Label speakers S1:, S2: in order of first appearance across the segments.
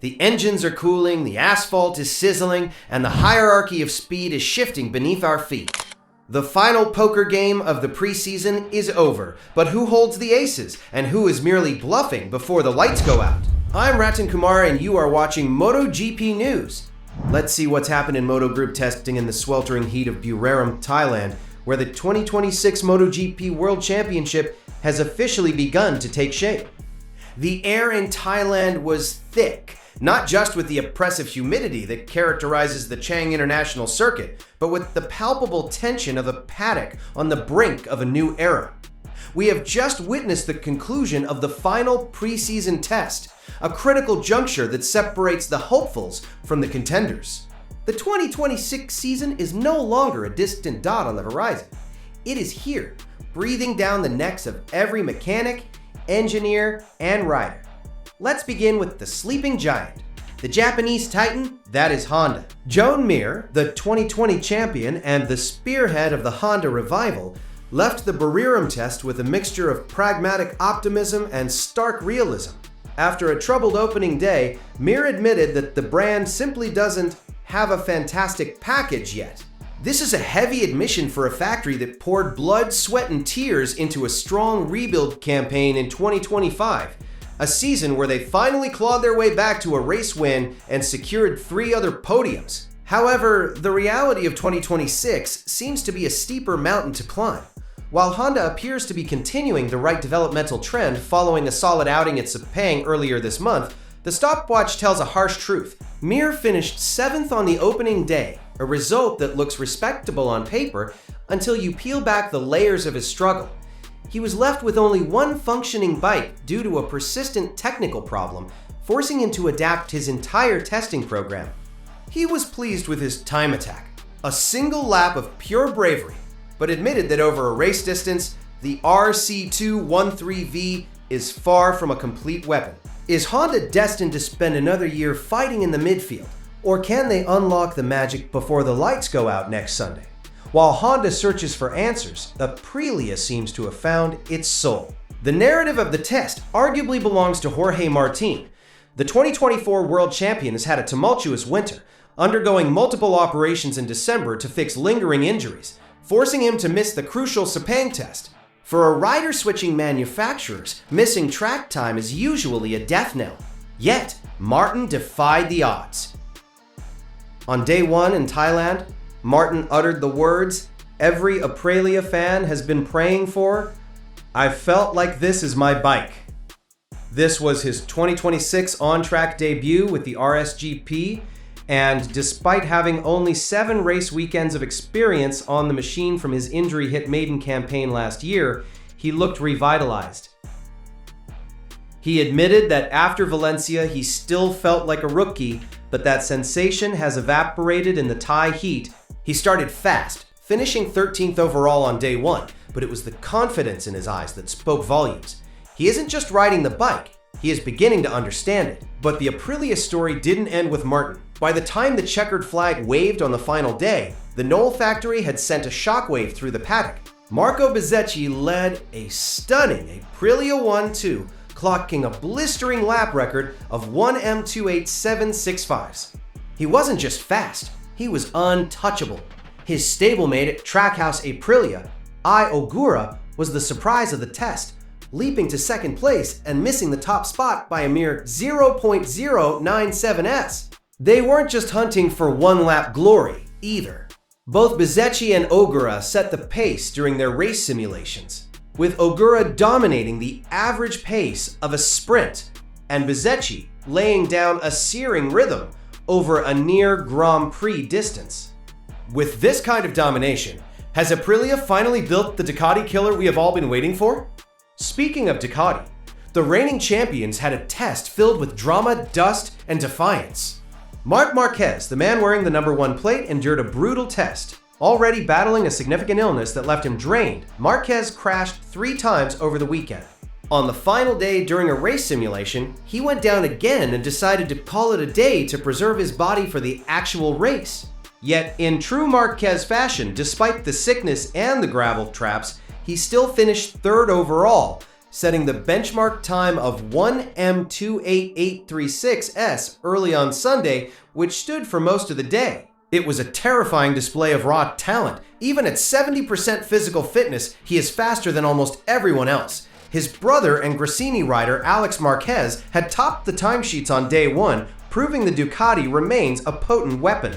S1: The engines are cooling, the asphalt is sizzling, and the hierarchy of speed is shifting beneath our feet. The final poker game of the preseason is over, but who holds the aces, and who is merely bluffing before the lights go out? I'm Rattan Kumar, and you are watching MotoGP News. Let's see what's happened in Moto Group testing in the sweltering heat of Buriram, Thailand, where the 2026 MotoGP World Championship has officially begun to take shape. The air in Thailand was thick, not just with the oppressive humidity that characterizes the Chang International Circuit, but with the palpable tension of a paddock on the brink of a new era. We have just witnessed the conclusion of the final preseason test, a critical juncture that separates the hopefuls from the contenders. The 2026 season is no longer a distant dot on the horizon. It is here, breathing down the necks of every mechanic, engineer, and rider. Let's begin with the sleeping giant, the Japanese titan, that is Honda. Joan Mir, the 2020 champion and the spearhead of the Honda revival, left the Buriram test with a mixture of pragmatic optimism and stark realism. After a troubled opening day, Mir admitted that the brand simply doesn't have a fantastic package yet. This is a heavy admission for a factory that poured blood, sweat, and tears into a strong rebuild campaign in 2025, a season where they finally clawed their way back to a race win and secured 3 other podiums. However, the reality of 2026 seems to be a steeper mountain to climb. While Honda appears to be continuing the right developmental trend following a solid outing at Sepang earlier this month, the stopwatch tells a harsh truth. Mir finished 7th on the opening day, a result that looks respectable on paper until you peel back the layers of his struggle. He was left with only one functioning bike due to a persistent technical problem, forcing him to adapt his entire testing program. He was pleased with his time attack, a single lap of pure bravery, but admitted that over a race distance, the RC213V is far from a complete weapon. Is Honda destined to spend another year fighting in the midfield, or can they unlock the magic before the lights go out next Sunday? While Honda searches for answers, Aprilia seems to have found its soul. The narrative of the test arguably belongs to Jorge Martin. The 2024 world champion has had a tumultuous winter, undergoing multiple operations in December to fix lingering injuries, forcing him to miss the crucial Sepang test. For a rider switching manufacturers, missing track time is usually a death knell. Yet, Martin defied the odds. On day 1 in Thailand, Martin uttered the words every Aprilia fan has been praying for. I felt like this is my bike. This was his 2026 on-track debut with the RSGP, and despite having only 7 race weekends of experience on the machine from his injury-hit maiden campaign last year, he looked revitalized. He admitted that after Valencia, he still felt like a rookie, but that sensation has evaporated in the Thai heat. He started fast, finishing 13th overall on day 1, but it was the confidence in his eyes that spoke volumes. He isn't just riding the bike, he is beginning to understand it. But the Aprilia story didn't end with Martin. By the time the checkered flag waved on the final day, the Knoll factory had sent a shockwave through the paddock. Marco Bezzecchi led a stunning Aprilia 1-2, clocking a blistering lap record of 1M28765s. He wasn't just fast, he was untouchable. His stablemate at Trackhouse Aprilia, I Ogura, was the surprise of the test, leaping to second place and missing the top spot by a mere 0.097s. They weren't just hunting for one-lap glory, either. Both Bezzecchi and Ogura set the pace during their race simulations, with Ogura dominating the average pace of a sprint, and Bezzecchi laying down a searing rhythm over a near Grand Prix distance. With this kind of domination, has Aprilia finally built the Ducati-killer we have all been waiting for? Speaking of Ducati, the reigning champions had a test filled with drama, dust, and defiance. Marc Marquez, the man wearing the number 1 plate, endured a brutal test. Already battling a significant illness that left him drained, Marquez crashed 3 times over the weekend. On the final day during a race simulation, he went down again and decided to call it a day to preserve his body for the actual race. Yet, in true Marquez fashion, despite the sickness and the gravel traps, he still finished 3rd overall, setting the benchmark time of 1M28836S early on Sunday, which stood for most of the day. It was a terrifying display of raw talent. Even at 70% physical fitness, he is faster than almost everyone else. His brother and Gresini rider Marc Marquez had topped the timesheets on day one, proving the Ducati remains a potent weapon.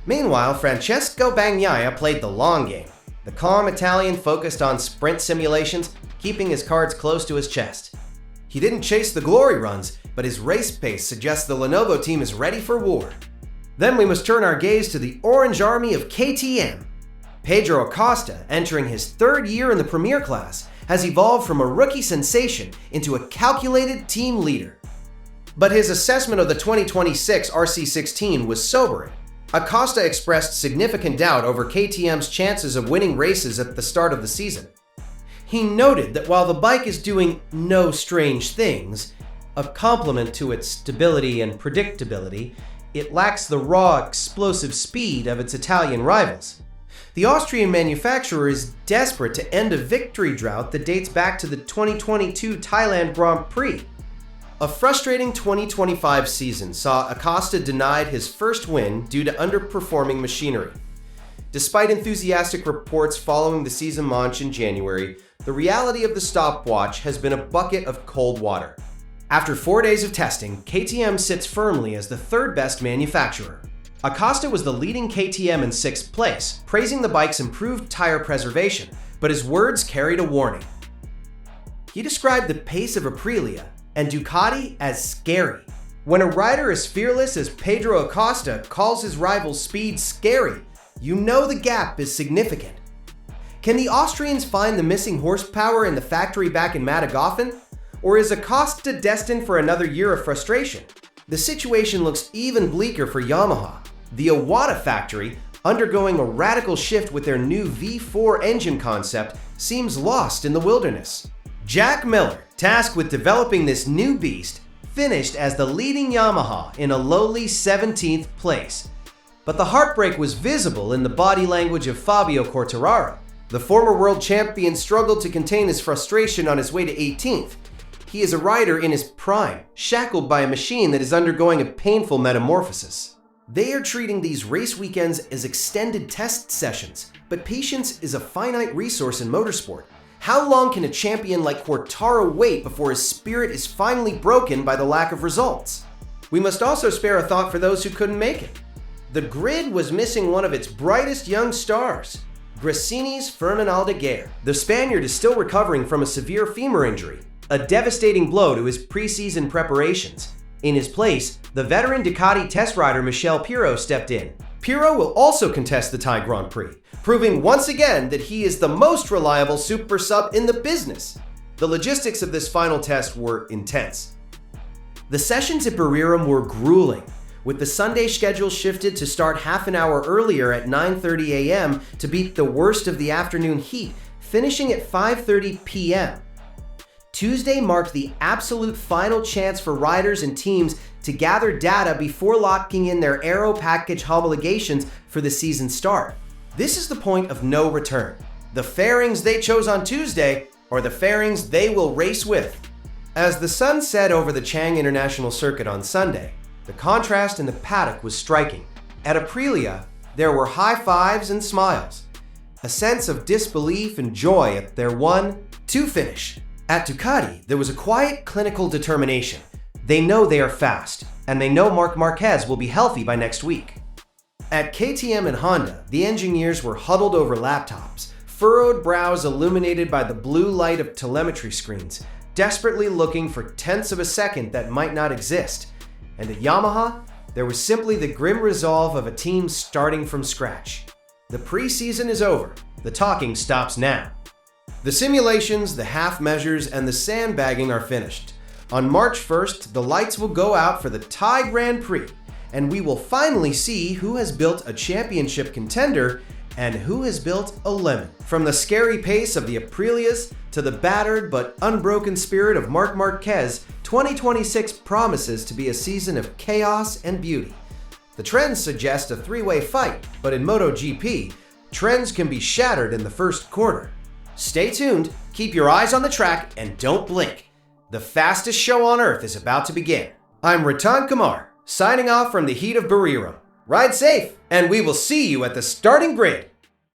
S1: Meanwhile, Francesco Bagnaia played the long game. The calm Italian focused on sprint simulations, keeping his cards close to his chest. He didn't chase the glory runs, but his race pace suggests the Lenovo team is ready for war. Then we must turn our gaze to the Orange Army of KTM. Pedro Acosta, entering his third year in the Premier class, has evolved from a rookie sensation into a calculated team leader. But his assessment of the 2026 RC16 was sobering. Acosta expressed significant doubt over KTM's chances of winning races at the start of the season. He noted that while the bike is doing no strange things, a complement to its stability and predictability, it lacks the raw, explosive speed of its Italian rivals. The Austrian manufacturer is desperate to end a victory drought that dates back to the 2022 Thailand Grand Prix. A frustrating 2025 season saw Acosta denied his first win due to underperforming machinery. Despite enthusiastic reports following the season launch in January, the reality of the stopwatch has been a bucket of cold water. After 4 days of testing, KTM sits firmly as the third best manufacturer. Acosta was the leading KTM in 6th place, praising the bike's improved tire preservation, but his words carried a warning. He described the pace of Aprilia and Ducati as scary. When a rider as fearless as Pedro Acosta calls his rival's speed scary, you know the gap is significant. Can the Austrians find the missing horsepower in the factory back in Madagascar? Or is Acosta destined for another year of frustration? The situation looks even bleaker for Yamaha. The Iwata factory, undergoing a radical shift with their new V4 engine concept, seems lost in the wilderness. Jack Miller, tasked with developing this new beast, finished as the leading Yamaha in a lowly 17th place. But the heartbreak was visible in the body language of Fabio Quartararo. The former world champion struggled to contain his frustration on his way to 18th. He is a rider in his prime, shackled by a machine that is undergoing a painful metamorphosis. They are treating these race weekends as extended test sessions, but patience is a finite resource in motorsport. How long can a champion like Quartararo wait before his spirit is finally broken by the lack of results? We must also spare a thought for those who couldn't make it. The grid was missing one of its brightest young stars, Gresini's Fermin Aldeguer. The Spaniard is still recovering from a severe femur injury, a devastating blow to his preseason preparations. In his place, the veteran Ducati test rider Michel Pirot stepped in. Pirot will also contest the Thai Grand Prix, proving once again that he is the most reliable super sub in the business. The logistics of this final test were intense. The sessions at Buriram were grueling, with the Sunday schedule shifted to start half an hour earlier at 9:30 a.m. to beat the worst of the afternoon heat, finishing at 5:30 p.m. Tuesday marked the absolute final chance for riders and teams to gather data before locking in their aero package homologations for the season start. This is the point of no return. The fairings they chose on Tuesday are the fairings they will race with. As the sun set over the Chang International Circuit on Sunday, the contrast in the paddock was striking. At Aprilia, there were high fives and smiles, a sense of disbelief and joy at their 1-2 finish. At Ducati, there was a quiet, clinical determination. They know they are fast, and they know Marc Marquez will be healthy by next week. At KTM and Honda, the engineers were huddled over laptops, furrowed brows illuminated by the blue light of telemetry screens, desperately looking for tenths of a second that might not exist. And at Yamaha, there was simply the grim resolve of a team starting from scratch. The preseason is over. The talking stops now. The simulations, the half measures, and the sandbagging are finished. On March 1st, the lights will go out for the Thai Grand Prix, and we will finally see who has built a championship contender and who has built a lemon. From the scary pace of the Aprilias to the battered but unbroken spirit of Marc Marquez, 2026 promises to be a season of chaos and beauty. The trends suggest a three-way fight, but in MotoGP, trends can be shattered in the first corner. Stay tuned, keep your eyes on the track, and don't blink. The fastest show on earth is about to begin. I'm Rattan Kumar, signing off from the heat of Buriram. Ride safe, and we will see you at the starting grid.